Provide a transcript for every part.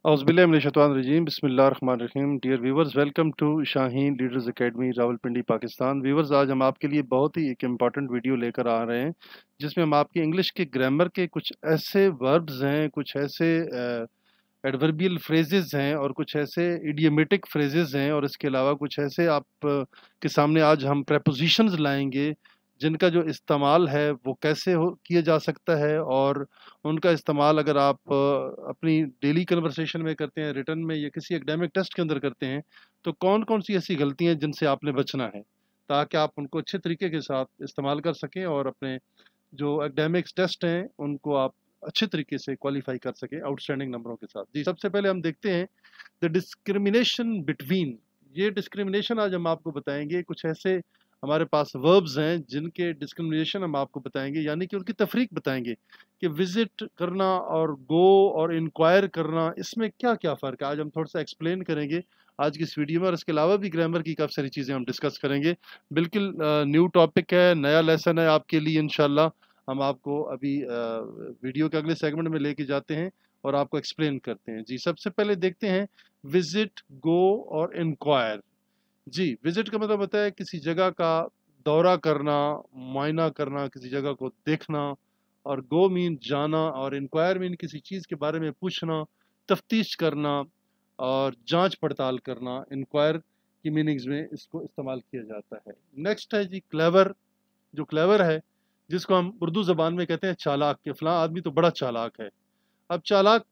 औज़ुबिल्लाहिमिनश्शैतानिर्रजीम बिस्मिल्लाहिर्रहमानिर्रहीम। Dear viewers, welcome to Shaheen leaders academy Rawalpindi Pakistan. Viewers, आज हम आपके लिए बहुत ही एक इम्पॉर्टेंट वीडियो लेकर आ रहे हैं जिसमें हम आपके इंग्लिश के ग्रामर के कुछ ऐसे वर्ब्स हैं, कुछ ऐसे एडवर्बियल फ्रेजेस हैं और कुछ ऐसे इडियमेटिक फ्रेजेस हैं और इसके अलावा कुछ ऐसे आप के सामने आज हम प्रेपोजिशंस लाएंगे जिनका जो इस्तेमाल है वो कैसे किया जा सकता है और उनका इस्तेमाल अगर आप अपनी डेली कन्वर्सेशन में करते हैं, रिटर्न में या किसी एकेडमिक टेस्ट के अंदर करते हैं, तो कौन कौन सी ऐसी गलतियां हैं जिनसे आपने बचना है ताकि आप उनको अच्छे तरीके के साथ इस्तेमाल कर सकें और अपने जो एकेडमिक्स टेस्ट हैं उनको आप अच्छे तरीके से क्वालिफाई कर सकें आउटस्टैंडिंग नंबरों के साथ। जी, सबसे पहले हम देखते हैं द डिस्क्रिमिनेशन बिटवीन। ये डिस्क्रिमिनेशन आज हम आपको बताएंगे, कुछ ऐसे हमारे पास वर्ब्स हैं जिनके डिस्क्रिमिनेशन हम आपको बताएंगे, यानी कि उनकी तफरीक बताएंगे कि विजिट करना और गो और इंक्वायर करना, इसमें क्या क्या फ़र्क है। आज हम थोड़ा सा एक्सप्लेन करेंगे आज की इस वीडियो में और इसके अलावा भी ग्रामर की काफ़ी सारी चीज़ें हम डिस्कस करेंगे। बिल्कुल न्यू टॉपिक है, नया लेसन है आपके लिए इंशाल्लाह। हम आपको अभी वीडियो के अगले सेगमेंट में लेके जाते हैं और आपको एक्सप्लेन करते हैं। जी, सबसे पहले देखते हैं विजिट, गो और इंक्वायर। जी, विजिट का मतलब होता है किसी जगह का दौरा करना, मुआयना करना, किसी जगह को देखना। और गो मीन जाना और इंक्वायर मीन किसी चीज़ के बारे में पूछना, तफ्तीश करना और जांच पड़ताल करना। इंक्वायर की मीनिंग्स में इसको इस्तेमाल किया जाता है। नेक्स्ट है जी क्लेवर। जो क्लेवर है, जिसको हम उर्दू ज़बान में कहते हैं चालाक, के फलां आदमी तो बड़ा चालाक है। अब चालाक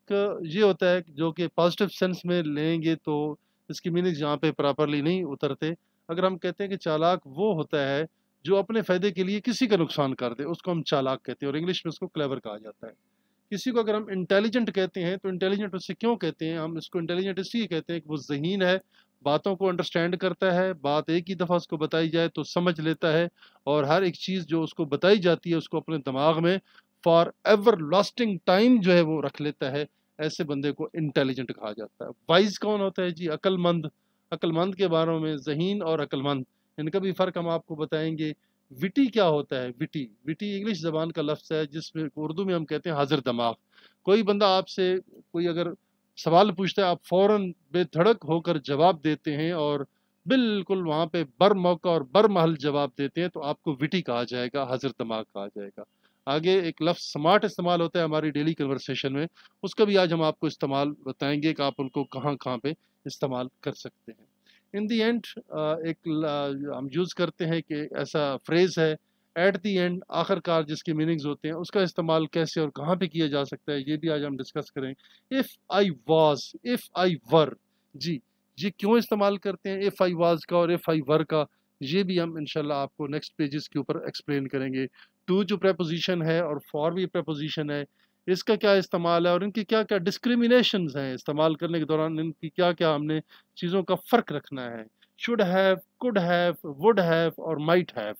ये होता है जो कि पॉजिटिव सेंस में लेंगे तो इसकी मीनिंग यहाँ पे प्रॉपरली नहीं उतरते। अगर हम कहते हैं कि चालाक वो होता है जो अपने फ़ायदे के लिए किसी का नुकसान कर दे, उसको हम चालाक कहते हैं और इंग्लिश में उसको क्लेवर कहा जाता है। किसी को अगर हम इंटेलिजेंट कहते हैं तो इंटेलिजेंट उससे क्यों कहते हैं, हम इसको इंटेलिजेंट इसलिए कहते हैं कि वो ज़हीन है, बातों को अंडरस्टैंड करता है, बात एक ही दफ़ा उसको बताई जाए तो समझ लेता है और हर एक चीज़ जो उसको बताई जाती है उसको अपने दिमाग में फॉर एवर लास्टिंग टाइम जो है वो रख लेता है। ऐसे बंदे को इंटेलिजेंट कहा जाता है। वाइज कौन होता है जी? अक्लमंद। अक्लमंद के बारे में जहीन और अक्लमंद, इनका भी फ़र्क हम आपको बताएंगे। विटी क्या होता है? विटी, विटी इंग्लिश ज़बान का लफ्ज़ है जिसमें उर्दू में हम कहते हैं हाजिर दिमाग। कोई बंदा आपसे कोई अगर सवाल पूछता है, आप फ़ौरन बेधड़क होकर जवाब देते हैं और बिल्कुल वहाँ पे बर मौका और बर महल जवाब देते हैं, तो आपको विटी कहा जाएगा, हाजिर दिमाग कहा जाएगा। आगे एक लफ्ज़ स्मार्ट इस्तेमाल होता है हमारी डेली कन्वर्सेशन में, उसका भी आज हम आपको इस्तेमाल बताएंगे कि आप उनको कहाँ कहाँ पे इस्तेमाल कर सकते हैं। इन दी एंड हम यूज़ करते हैं कि ऐसा फ्रेज़ है एट दी एंड, आखिरकार, जिसके मीनिंग्स होते हैं, उसका इस्तेमाल कैसे और कहाँ पे किया जा सकता है, ये भी आज हम डिस्कस करेंगे। If I was, if I were. जी, ये क्यों इस्तेमाल करते हैं इफ़ आई वाज का और इफ़ आई वर का, ये भी हम इंशाल्लाह आपको नेक्स्ट पेजेस के ऊपर एक्सप्लेन करेंगे। टू जो प्रपोजिशन है और फॉर भी प्रपोजिशन है, इसका क्या इस्तेमाल है और इनकी क्या क्या डिस्क्रिमिनेशंस हैं, इस्तेमाल करने के दौरान इनकी क्या क्या हमने चीज़ों का फ़र्क रखना है। Should have, could have, would have और माइट हैव।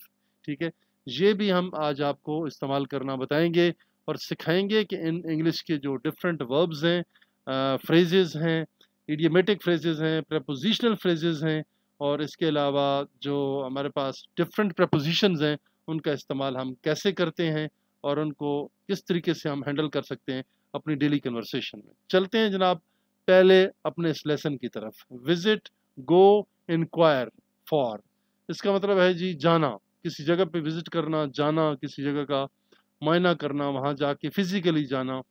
ठीक है, ये भी हम आज आपको इस्तेमाल करना बताएंगे और सिखाएंगे कि इन इंग्लिश के जो डिफरेंट वर्ब्स हैं, फ्रेजेस हैं, इडियमेटिक फ्रेजेस हैं, प्रपोजिशनल फ्रेजेस हैं और इसके अलावा जो हमारे पास डिफरेंट प्रपोजिशंस हैं, उनका इस्तेमाल हम कैसे करते हैं और उनको किस तरीके से हम हैंडल कर सकते हैं अपनी डेली कन्वर्सेशन में। चलते हैं जनाब पहले अपने इस लेसन की तरफ। Visit, go, inquire, for. इसका मतलब है जी जाना, किसी जगह पे विजिट करना, जाना, किसी जगह का मुआयना करना, वहाँ जाके फिजिकली जाना।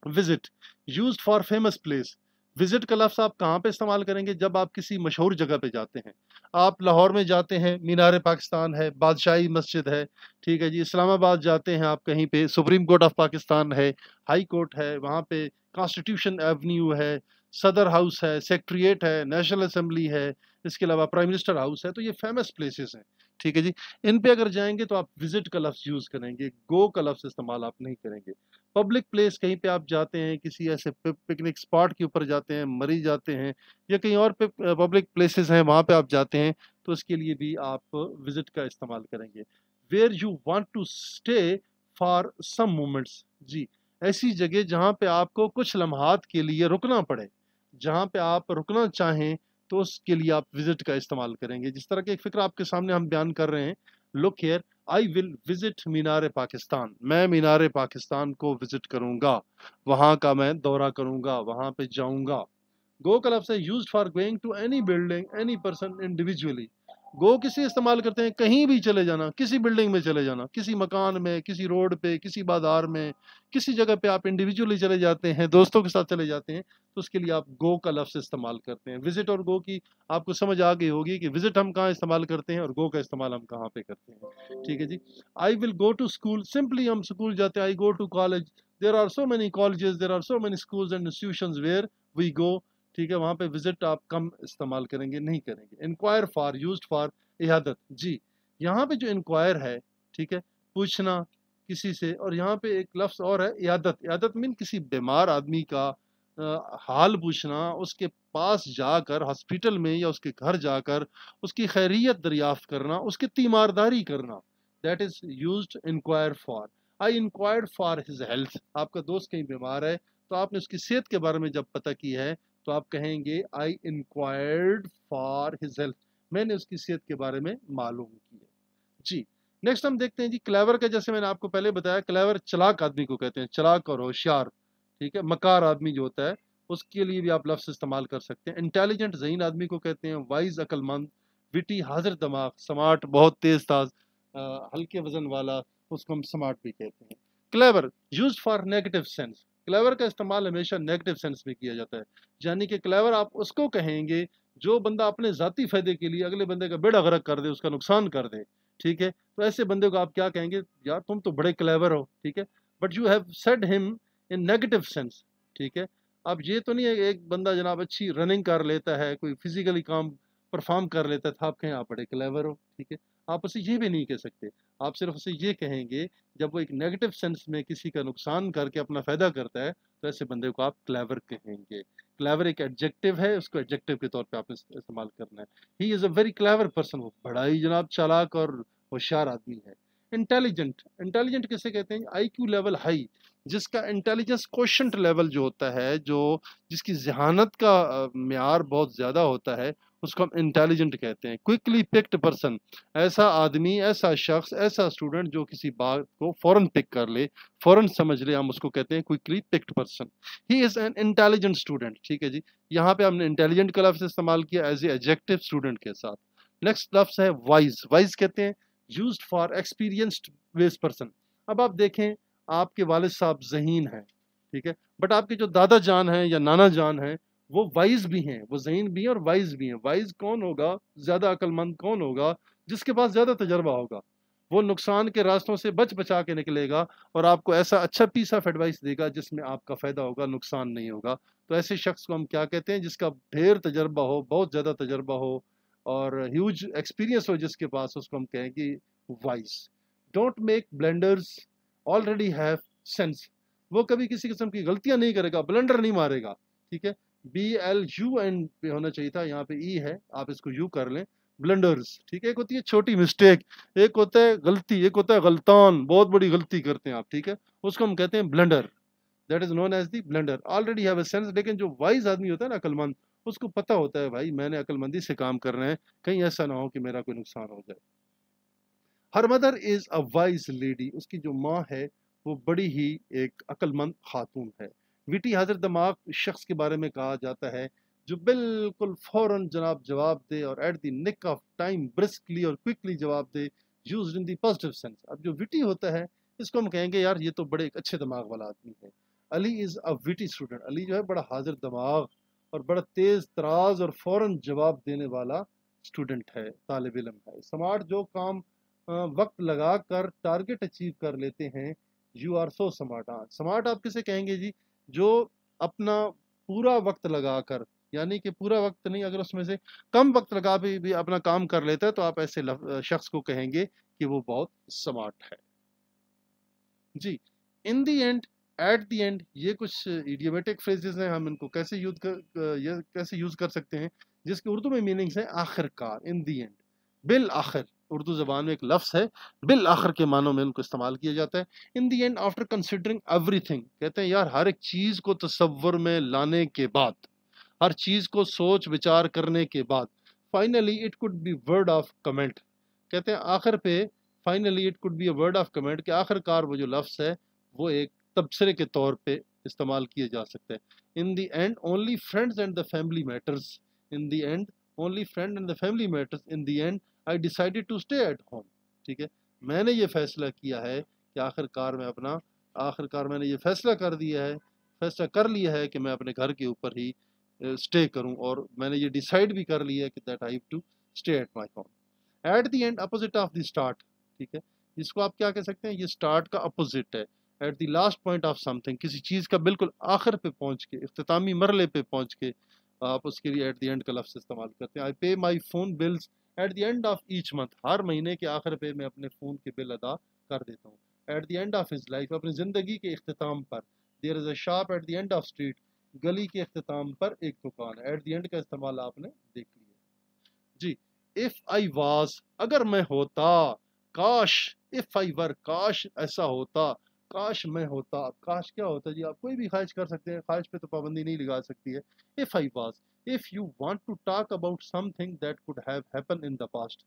Visit used for famous place. Visit का लफ्ज़ आप कहाँ पे इस्तेमाल करेंगे? जब आप किसी मशहूर जगह पे जाते हैं। आप लाहौर में जाते हैं, मीनार पाकिस्तान है, बादशाही मस्जिद है, ठीक है जी। इस्लामाबाद जाते हैं आप कहीं पे, सुप्रीम कोर्ट ऑफ पाकिस्तान है, हाई कोर्ट है, वहाँ पे कॉन्स्टिट्यूशन एवेन्यू है, सदर हाउस है, सेक्रेटरीट है, नेशनल असेंबली है, इसके अलावा प्राइम मिनिस्टर हाउस है। तो ये फेमस प्लेसेस हैं, ठीक है जी। इन पे अगर जाएंगे तो आप विजिट का लफ्ज़ यूज़ करेंगे, गो का लफ्ज़ इस्तेमाल आप नहीं करेंगे। पब्लिक प्लेस, कहीं पे आप जाते हैं, किसी ऐसे पिकनिक स्पॉट के ऊपर जाते हैं, मरी जाते हैं या कहीं और पे पब्लिक प्लेसेस हैं वहाँ पे आप जाते हैं, तो इसके लिए भी आप विजिट का इस्तेमाल करेंगे। Where you want to stay for some moments. जी, ऐसी जगह जहाँ पे आपको कुछ लम्हात के लिए रुकना पड़े, जहाँ पे आप रुकना चाहें तो उसके लिए आप विजिट का इस्तेमाल करेंगे। जिस तरह की एक फ़िक्र आपके सामने हम बयान कर रहे हैं, look here, I will visit Minar Pakistan, मैं मीनार पाकिस्तान को विजिट करूंगा, वहां का मैं दौरा करूंगा, वहां पे जाऊंगा। गो का लफ्ज़ है used for going to any building any person individually. Go किसे इस्तेमाल करते हैं? कहीं भी चले जाना, किसी बिल्डिंग में चले जाना, किसी मकान में, किसी रोड पे, किसी बाजार में, किसी जगह पे आप इंडिविजुअली चले जाते हैं, दोस्तों के साथ चले जाते हैं, तो उसके लिए आप गो का लफ्ज़ इस्तेमाल करते हैं। विजिट और गो की आपको समझ आ गई होगी कि विजिट हम कहाँ इस्तेमाल करते हैं और गो का इस्तेमाल हम कहाँ पे करते हैं। ठीक है जी। I will go to school, simply हम स्कूल जाते हैं। I go to college, there are so many colleges, there are so many schools and institutions where we go. ठीक है, वहां पे विजिट आप कम इस्तेमाल करेंगे, नहीं करेंगे। इंक्वायर फॉर यूज्ड फॉर इयादत। जी, यहाँ पे जो इंक्वायर है, ठीक है, पूछना किसी से, और यहाँ पे एक लफ्ज़ और है इयादत। इयादत मीन किसी बीमार आदमी का हाल पूछना, उसके पास जाकर हॉस्पिटल में या उसके घर जाकर उसकी खैरियत दरियाफ्त करना, उसकी तीमारदारी करना। That is used inquire for. I inquired for his health. आपका दोस्त कहीं बीमार है तो आपने उसकी सेहत के बारे में जब पता की है तो आप कहेंगे आई इंक्वायर्ड फॉर हिज हेल्थ, मैंने उसकी सेहत के बारे में मालूम किया। जी, नेक्स्ट हम देखते हैं जी क्लेवर का। जैसे मैंने आपको पहले बताया, क्लेवर चालाक आदमी को कहते हैं, चालाक और होशियार। ठीक है, मकार आदमी जो होता है उसके लिए भी आप लफ्ज़ इस्तेमाल कर सकते हैं। इंटेलिजेंट ज़हीन आदमी को कहते हैं, वाइज अक्लमंद, विटी हाजिर दिमाग, स्मार्ट बहुत तेज ताज, हल्के वजन वाला, उसको हम स्मार्ट भी कहते हैं। Clever used for negative sense. Clever का इस्तेमाल हमेशा नेगेटिव सेंस में किया जाता है, यानी कि क्लेवर आप उसको कहेंगे जो बंदा अपने ज़ाती फ़ायदे के लिए अगले बंदे का बेड़ा गर्क कर दे, उसका नुकसान कर दे। ठीक है, तो ऐसे बंदे को आप क्या कहेंगे? यार तुम तो बड़े क्लेवर हो। ठीक है, but you have said him in negative sense. ठीक है, अब ये तो नहीं है एक बंदा जनाब अच्छी रनिंग कर लेता है, कोई फिजिकली काम परफॉर्म कर लेता है, तो आप कहें आप बड़े क्लेवर हो। ठीक है, आप उसे ये भी नहीं कह सकते, आप सिर्फ उसे ये कहेंगे जब वो एक नेगेटिव सेंस में किसी का नुकसान करके अपना फायदा करता है, तो ऐसे बंदे को आप क्लेवर कहेंगे। क्लेवर एक एडजेक्टिव है, उसको एडजेक्टिव के तौर पे आपने इस्तेमाल करना है। He is a very clever person, वो बड़ा ही जनाब चालाक और होशियार आदमी है। इंटेलिजेंट, इंटेलिजेंट किसे कहते हैं? आईक्यू लेवल हाई, जिसका इंटेलिजेंस क्वोशंट लेवल जो होता है, जो जिसकी जहानत का म्यार बहुत ज़्यादा होता है, उसको हम इंटेलिजेंट कहते हैं। क्विकली पिक्ड पर्सन, ऐसा आदमी, ऐसा शख्स, ऐसा स्टूडेंट जो किसी बात को फ़ौरन पिक कर ले, फ़ौरन समझ ले, हम उसको कहते हैं quickly picked person. He is an intelligent student. ठीक है जी, यहाँ पे हमने इंटेलिजेंट का लफ्ज़ इस्तेमाल किया एज ए एडजेक्टिव स्टूडेंट के साथ। नेक्स्ट लफ्ज़ है वाइज। वाइज कहते हैं used for experienced wise person. अब आप देखें, आपके वालिद साहब ज़हीन हैं, ठीक है, बट आपके जो दादा जान हैं या नाना जान हैं वो वाइज भी हैं, वो ज़हीन भी हैं और वाइज भी हैं। वाइज कौन होगा? ज़्यादा अक्लमंद कौन होगा? जिसके पास ज़्यादा तजर्बा होगा, वो नुकसान के रास्तों से बच बचा के निकलेगा और आपको ऐसा अच्छा पीस ऑफ एडवाइस देगा जिसमें आपका फ़ायदा होगा, नुकसान नहीं होगा। तो ऐसे शख्स को हम क्या कहते हैं? जिसका ढेर तजर्बा हो, बहुत ज़्यादा तजर्बा हो और ह्यूज एक्सपीरियंस हो जिसके पास, उसको हम कहेंगे wise. Don't make blenders, already have sense. वो कभी किसी किस्म की गलतियां नहीं करेगा, ब्लेंडर नहीं मारेगा। ठीक है, BLUN पे होना चाहिए था, यहाँ पे ई है, आप इसको यू कर लें। ब्लेंडर्स, ठीक है, एक होती है छोटी मिस्टेक, एक होता है गलती, एक होता है गलतान, बहुत बड़ी गलती करते हैं आप। ठीक है, उसको हम कहते हैं blender. That is known as the blender. Already have a sense, लेकिन जो वाइज आदमी होता है ना, अक्लमंद, उसको पता होता है भाई मैंने अक्लमंदी से काम करना है, कहीं ऐसा ना हो कि मेरा कोई नुकसान हो जाए। Her mother is a wise lady, उसकी जो माँ है वो बड़ी ही एक अक्लमंद खातून है। विटी हाजिर दिमाग शख्स के बारे में कहा जाता है जो बिल्कुल फौरन जनाब जवाब दे और at the nick of time briskly और क्विकली जवाब दे, used in the positive sense. अब जो विटी होता है इसको हम कहेंगे यार ये तो बड़े एक अच्छे दिमाग वाला आदमी है। Ali is a witty student, Ali जो है बड़ा हाजिर दिमाग और बड़ा तेज तराज और फौरन जवाब देने वाला स्टूडेंट है, तालिब इल्म है। स्मार्ट जो काम वक्त लगा कर टारगेट अचीव कर लेते हैं, यू आर सो स्मार्ट। हाँ, स्मार्ट आप किसे कहेंगे जी? जो अपना पूरा वक्त लगा कर, यानी कि पूरा वक्त नहीं, अगर उसमें से कम वक्त लगा भी अपना काम कर लेता है तो आप ऐसे शख्स को कहेंगे कि वो बहुत स्मार्ट है। जी, इन दी एंड, एट दी एंड, ये कुछ इडियोमेटिक फ्रेजेस हैं, हम इनको कैसे यूज कर सकते हैं जिसके उर्दू में मीनिंग्स हैं आखिरकार, इन दी एंड, बिल आखिर। उर्दू ज़बान में एक लफ्ज़ है, बिल आखिर के मानों में उनको इस्तेमाल किया जाता है। इन दी एंड, आफ्टर कंसिडरिंग एवरीथिंग, कहते हैं यार हर एक चीज़ को तसव्वुर में लाने के बाद, हर चीज़ को सोच विचार करने के बाद, finally it could be word of comment, कहते हैं आखिर पे finally it could be a word of comment, कि आखिरकार वो जो लफ्ज़ है वो एक तबसरे के तौर पे इस्तेमाल किए जा सकते हैं। In the end only friends and the family matters, in the end only friend and the family matters, in the end I decided to stay at home. ठीक है, मैंने ये फैसला किया है कि आखिरकार मैंने ये फैसला कर दिया है, फैसला कर लिया है कि मैं अपने घर के ऊपर ही स्टे करूं, और मैंने ये डिसाइड भी कर लिया है कि that I have to stay at my home. At the end opposite of the start, ठीक है, इसको आप क्या कह सकते हैं, ये स्टार्ट का अपोजिट है। At the last point of something, किसी चीज़ का बिल्कुल आखिर पे पहुंच के, इख्तितामी मरले पे पहुंच के, आप उसके लिए एट द एंड का लफ्ज़ इस्तेमाल करते हैं। I pay my phone bills at the end of each month, हर महीने के आखिर पे मैं अपने फ़ोन के बिल अदा कर देता हूँ। At the end of his life, अपनी ज़िंदगी के इख्तिताम पर, there is a shop at the end of street, गली के इख्तिताम पर एक दुकान। एट द एंड का इस्तेमाल आपने देख लिया जी। इफ आई वाज, अगर मैं होता, काश, इफ आई वर, काश ऐसा होता, काश मैं होता। काश क्या होता जी, आप कोई भी ख्वाहिश कर सकते हैं, ख्वाहिश पे तो पाबंदी नहीं लगा सकती है। If I was, if you want to talk about something that could have happen in the past.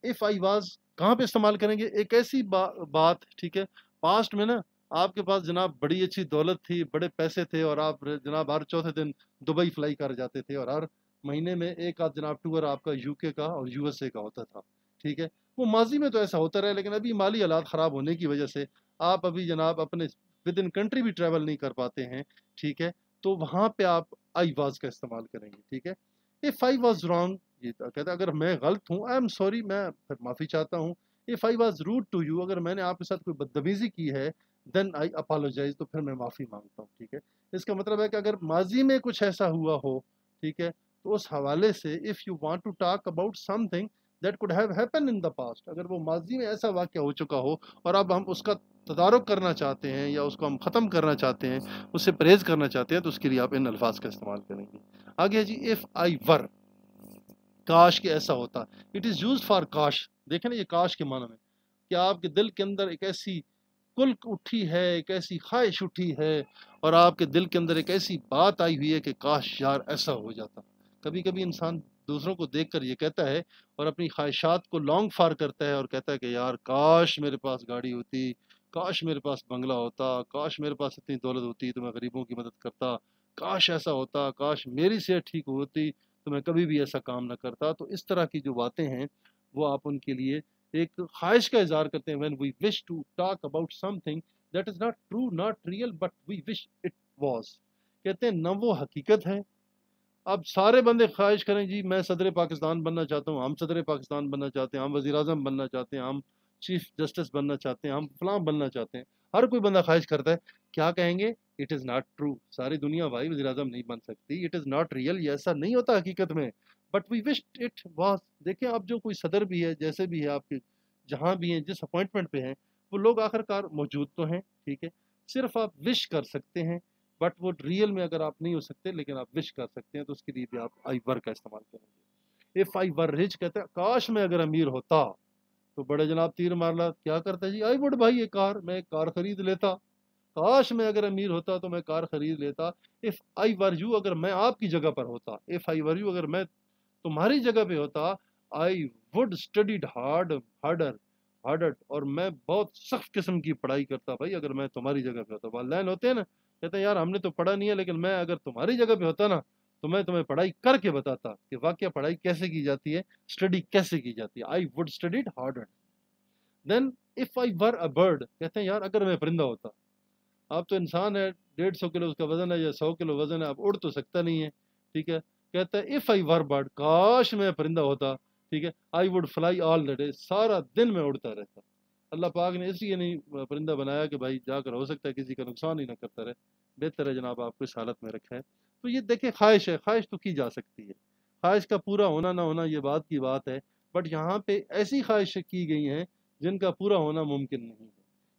If I was कहाँ पे इस्तेमाल करेंगे, एक ऐसी बात, ठीक है, पास्ट में ना आपके पास जनाब बड़ी अच्छी दौलत थी, बड़े पैसे थे, और आप जनाब हर चौथे दिन दुबई फ्लाई कर जाते थे, और हर महीने में एक आध जनाब टूर आपका यूके का और यूएसए का होता था। ठीक है, वो माजी में तो ऐसा होता रहा, लेकिन अभी माली हालात ख़राब होने की वजह से आप अभी जनाब अपने विद इन कंट्री भी ट्रैवल नहीं कर पाते हैं। ठीक है, तो वहाँ पे आप आई वाज का इस्तेमाल करेंगे। ठीक है, इफ़ आई वाज रॉन्ग, ये तो कहता है अगर मैं गलत हूँ, आई एम सॉरी, मैं फिर माफ़ी चाहता हूँ। If I was rude to you, अगर मैंने आपके साथ कोई बदतमीज़ी की है, देन आई अपोलोजाइज, तो फिर मैं माफ़ी मांगता हूँ। ठीक है, इसका मतलब है कि अगर माजी में कुछ ऐसा हुआ हो, ठीक है, तो उस हवाले से if you want to talk about something that could have happen in the past, अगर वो माजी में ऐसा वाक़या हो चुका हो और अब हम उसका तदारुक करना चाहते हैं या उसको हम ख़त्म करना चाहते हैं, उससे परहेज़ करना चाहते हैं, तो उसके लिए आप इन अल्फाज का इस्तेमाल करेंगे। आगे है जी, इफ़ आई वर, काश कि ऐसा होता। इट इज़ यूज्ड फॉर काश, देखें ना ये काश के माना में, कि आपके दिल के अंदर एक ऐसी कुल्क उठी है, एक ऐसी ख्वाहिश उठी है, और आपके दिल के अंदर एक ऐसी बात आई हुई है कि काश यार ऐसा हो जाता। कभी कभी इंसान दूसरों को देखकर ये कहता है और अपनी ख्वाहिशात को लॉन्ग फार करता है और कहता है कि यार काश मेरे पास गाड़ी होती, काश मेरे पास बंगला होता, काश मेरे पास इतनी दौलत होती तो मैं गरीबों की मदद करता, काश ऐसा होता, काश मेरी सेहत ठीक होती तो मैं कभी भी ऐसा काम ना करता। तो इस तरह की जो बातें हैं वो आप उनके लिए एक ख्वाहिश का इज़हार करते हैं। When we wish to talk about something that is not true not real but we wish it was, कहते हैं न वो हकीकत है। अब सारे बंदे ख्वाहिश करें जी मैं सदर पाकिस्तान बनना चाहता हूँ, हम सदर पाकिस्तान बनना चाहते हैं, हम वज़ीर आज़म बनना चाहते हैं, हम चीफ जस्टिस बनना चाहते हैं, हम फलां बनना चाहते हैं, हर कोई बंदा ख्वाहिश करता है। क्या कहेंगे, इट इज़ नॉट ट्रू, सारी दुनिया भाई वज़ीर आज़म नहीं बन सकती, इट इज़ नॉट रियल, ये ऐसा नहीं होता हकीकत में, but we wish it was. देखिए अब जो कोई सदर भी है, जैसे भी है आपके, जहाँ भी हैं, जिस अपॉइंटमेंट पे हैं, वो लोग आखिरकार मौजूद तो हैं। ठीक है, सिर्फ आप विश कर सकते हैं, बट वो रियल में अगर आप नहीं हो सकते लेकिन आप विश कर सकते हैं, तो उसके लिए भी आप आई वर का इस्तेमाल करेंगे। इफ़ आई वर रिच, कहते हैं काश मैं अगर अमीर होता, तो बड़े जनाब तीर मारला क्या करता जी, आई वुड भाई, ये कार, मैं एक कार खरीद लेता। काश मैं अगर अमीर होता तो मैं कार खरीद लेता। इफ़ आई वर यू, अगर मैं आपकी जगह पर होता, इफ़ आई वर यू, अगर मैं तुम्हारी जगह पे होता, आई वुड स्टडीड हार्डर हार्डर, और मैं बहुत सख्त किस्म की पढ़ाई करता भाई अगर मैं तुम्हारी जगह पे होता। वालिदैन होते हैं ना, कहते हैं यार हमने तो पढ़ा नहीं है, लेकिन मैं अगर तुम्हारी जगह पे होता ना, तो मैं तुम्हें पढ़ाई करके बताता कि वाकई पढ़ाई कैसे की जाती है, स्टडी कैसे की जाती है। I would studied harder. Then if I were a bird, कहते हैं यार अगर मैं परिंदा होता। आप तो इंसान है, 150 किलो उसका वजन है या 100 किलो वजन है, आप उड़ तो सकता नहीं है। ठीक है, कहता है इफ आई वर बर्ड, काश मैं परिंदा होता। ठीक है, I would fly all the day, सारा दिन मैं उड़ता रहता। अल्लाह पाक ने इसलिए नहीं परिंदा बनाया कि भाई जाकर हो सकता है किसी का नुकसान ही ना करता रहे, बेहतर है जनाब आपको इस हालत में रखा है। तो ये देखें ख्वाहिश है, ख्वाहिश तो की जा सकती है, ख्वाहिश का पूरा होना ना होना ये बात की बात है, बट यहाँ पे ऐसी ख्वाहिशें की गई हैं जिनका पूरा होना मुमकिन नहीं है।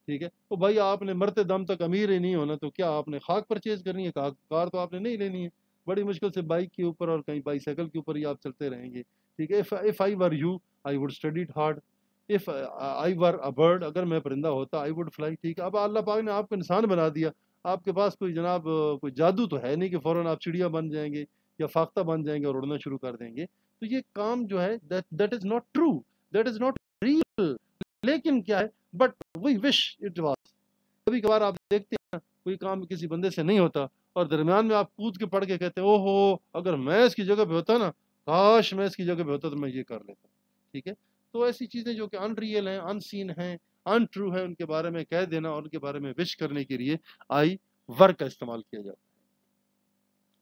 ठीक है, तो भाई आपने मरते दम तक अमीर ही नहीं होना, तो क्या आपने खाक परचेज करनी है, कार तो आपने नहीं लेनी है, बड़ी मुश्किल से बाइक के ऊपर और कहीं बाईसाइकिल के ऊपर ही आप चलते रहेंगे। ठीक है, if I were you, I would studied hard. If I were a bird, अगर मैं परिंदा होता, आई वुड फ्लाई। ठीक है, अब अल्लाह पाक ने आपको इंसान बना दिया, आपके पास कोई जनाब कोई जादू तो है नहीं कि फौरन आप चिड़िया बन जाएंगे या फाख्ता बन जाएंगे और उड़ना शुरू कर देंगे। तो ये काम जो है that is not true, that is not real. लेकिन क्या है, but we wish it was. कभी कभार आप देखते हैं कोई काम किसी बंदे से नहीं होता और दरमियान में आप कूद के पड़ के कहते हैं ओहो अगर मैं इसकी जगह पे होता ना, काश मैं इसकी जगह पे होता तो मैं ये कर लेता। ठीक है, तो ऐसी चीजें जो कि अनरियल हैं, अनसीन हैं, अनट्रू है, उनके बारे में कह देना और उनके बारे में विश करने के लिए आई वर्क का इस्तेमाल किया जाता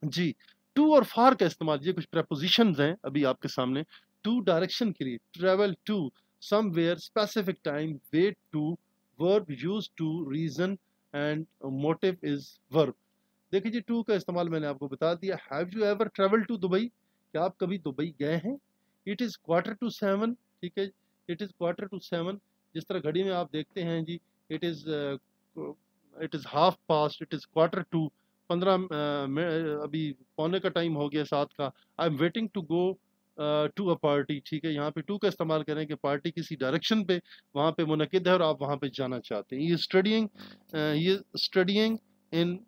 है जी। टू और फार का इस्तेमाल, ये कुछ प्रेपोजिशंस हैं अभी आपके सामने। टू डायरेक्शन के लिए, travel to somewhere, specific time, wait to, verb use to, reason and motive is verb. देखिए जी, टू का इस्तेमाल मैंने आपको बता दिया। Have you ever travel to Dubai, क्या आप कभी दुबई गए हैं? It is quarter to seven, ठीक है, it is quarter to seven. जिस तरह घड़ी में आप देखते हैं जी, it is half past, it is quarter to, 15 अभी पौने का टाइम हो गया, 7 का। I am waiting to go to a party, ठीक है, यहाँ पे टू का इस्तेमाल करें कि पार्टी किसी डायरेक्शन पे वहाँ पे मुनकिद है और आप वहाँ पे जाना चाहते हैं। ये studying in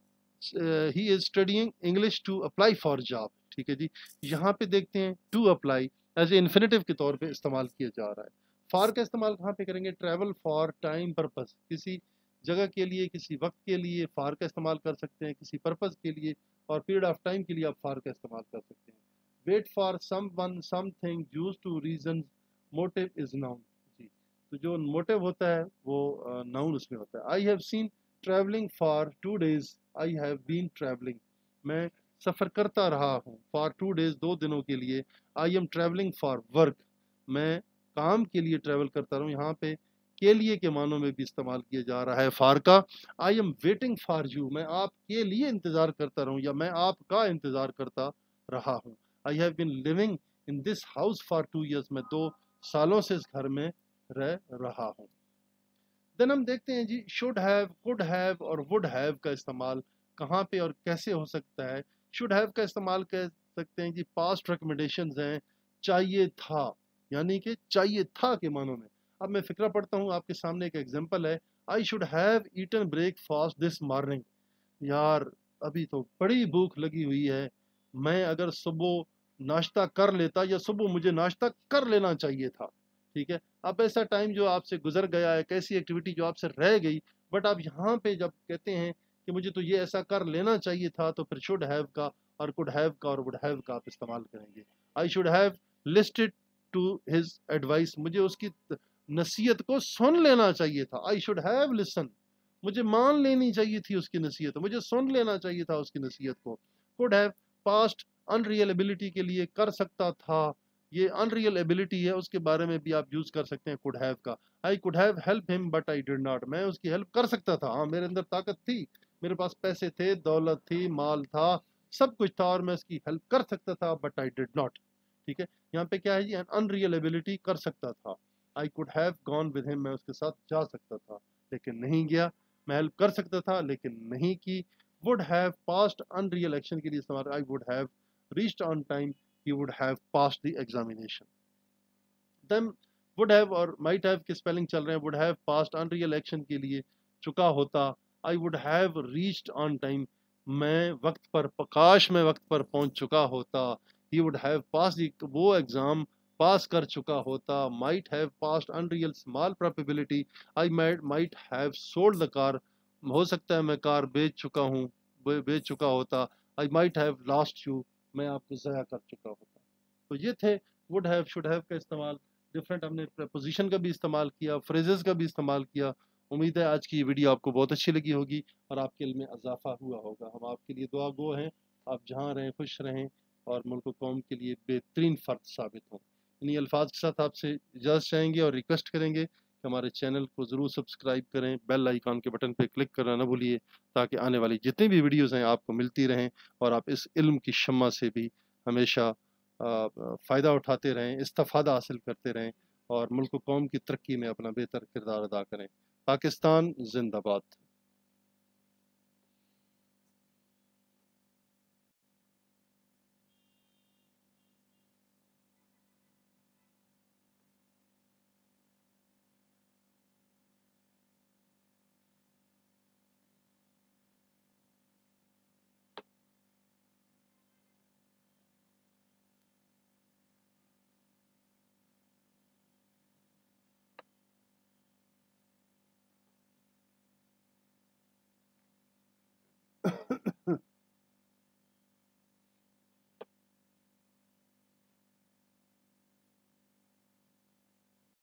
he is studying English to apply for job, ठीक है जी। यहाँ पे देखते हैं to apply as a infinitive के तौर पे इस्तेमाल किया जा रहा है। फॉर का इस्तेमाल कहाँ पे करेंगे? ट्रैवल फॉर टाइम पर्पस, किसी जगह के लिए, किसी वक्त के लिए फॉर का इस्तेमाल कर सकते हैं, किसी पर्पस के लिए और पीरियड ऑफ टाइम के लिए आप फॉर का इस्तेमाल कर सकते हैं। Wait for someone something use to reason, motive is noun जी। तो जो मोटिव होता है वो नाउन उसमें होता है। I have seen travelling for 2 days, I have been travelling, मैं सफ़र करता रहा हूँ। फॉर 2 days, 2 दिनों के लिए। I am travelling for work, मैं काम के लिए ट्रैवल करता रहूँ। यहाँ पे के लिए के मानों में भी इस्तेमाल किया जा रहा है फॉर का। I am waiting for you, मैं आपके लिए इंतज़ार करता रहूँ या मैं आपका इंतज़ार करता रहा हूँ। I have been living in this house for 2 years, मैं 2 सालों से इस घर में रह रहा हूँ। देन हम देखते हैं जी, शुड हैव, कुड हैव और वुड हैव का इस्तेमाल कहाँ पे और कैसे हो सकता है। शुड हैव का इस्तेमाल कह सकते हैं जी, पास्ट रिकमेंडेशंस हैं, चाहिए था, यानी कि चाहिए था के मानों में। अब मैं फिक्रा पढ़ता हूँ, आपके सामने एक एग्जांपल है। I should have eaten breakfast this morning, यार अभी तो बड़ी भूख लगी हुई है, मैं अगर सुबह नाश्ता कर लेता, या सुबह मुझे नाश्ता कर लेना चाहिए था। ठीक है, अब ऐसा टाइम जो आपसे गुजर गया है, कैसी एक्टिविटी जो आपसे रह गई, बट आप यहाँ पे जब कहते हैं कि मुझे तो ये ऐसा कर लेना चाहिए था, तो फिर शुड हैव का और कुड हैव का और वुड हैव का आप इस्तेमाल करेंगे। I should have listed to his advice, मुझे उसकी नसीहत को सुन लेना चाहिए था। आई शुड हैव लिसन, मुझे मान लेनी चाहिए थी उसकी नसीहत, मुझे सुन लेना चाहिए था उसकी नसीहत को। Could have, past unreal ability के लिए, कर सकता था, ये अनरियल एबिलिटी है, उसके बारे में भी आप यूज कर सकते हैं कुड हैव का। I could have help him but I did not, मैं उसकी हेल्प कर सकता था, हाँ मेरे अंदर ताकत थी, मेरे पास पैसे थे, दौलत थी, माल था, सब कुछ था और मैं उसकी हेल्प कर सकता था, बट आई डिड नॉट। ठीक है, यहाँ पे क्या है जी, अनरियल एबिलिटी, कर सकता था। I could have gone with him, मैं उसके साथ जा सकता था लेकिन नहीं गया। मैं हेल्प कर सकता था लेकिन नहीं की। Would have, past unreal action के लिए इस्तेमाल। I would have reached on time, he would have passed the examination. Then would have और might have के स्पेलिंग चल रहे हैं। would have passed unreal action के लिए चुका होता। I would have reached on time, मैं वक्त पर, काश मैं वक्त पर पहुंच चुका होता। He would have passed the, वो एग्जाम पास कर चुका होता। might have passed unreal small probability, I might have sold the car, हो सकता है मैं कार बेच चुका हूँ, बेच चुका होता। I might have lost you, मैं आपको ज़ाया कर चुका होता। तो ये थे वुड हैव, शुड हैव का इस्तेमाल। डिफरेंट हमने प्रपोजिशन का भी इस्तेमाल किया, फ्रेजेस का भी इस्तेमाल किया। उम्मीद है आज की ये वीडियो आपको बहुत अच्छी लगी होगी और आपके इल्म में इजाफा हुआ होगा। हम आपके लिए दुआ गो हैं, आप जहाँ रहें खुश रहें और मुल्क व कौम के लिए बेहतरीन फ़र्द साबित हों। इन्हीं अल्फाज के साथ आपसे इजाज़त चाहेंगे और रिक्वेस्ट करेंगे कि हमारे चैनल को ज़रूर सब्सक्राइब करें, बेल आइकॉन के बटन पर क्लिक करना न भूलिए, ताकि आने वाली जितनी भी वीडियोज़ हैं आपको मिलती रहें और आप इस इल्म की शम्मा से भी हमेशा फ़ायदा उठाते रहें, इस्तिफ़ादा हासिल करते रहें और मुल्क व कौम की तरक्की में अपना बेहतर किरदार अदा करें। पाकिस्तान ज़िंदाबाद।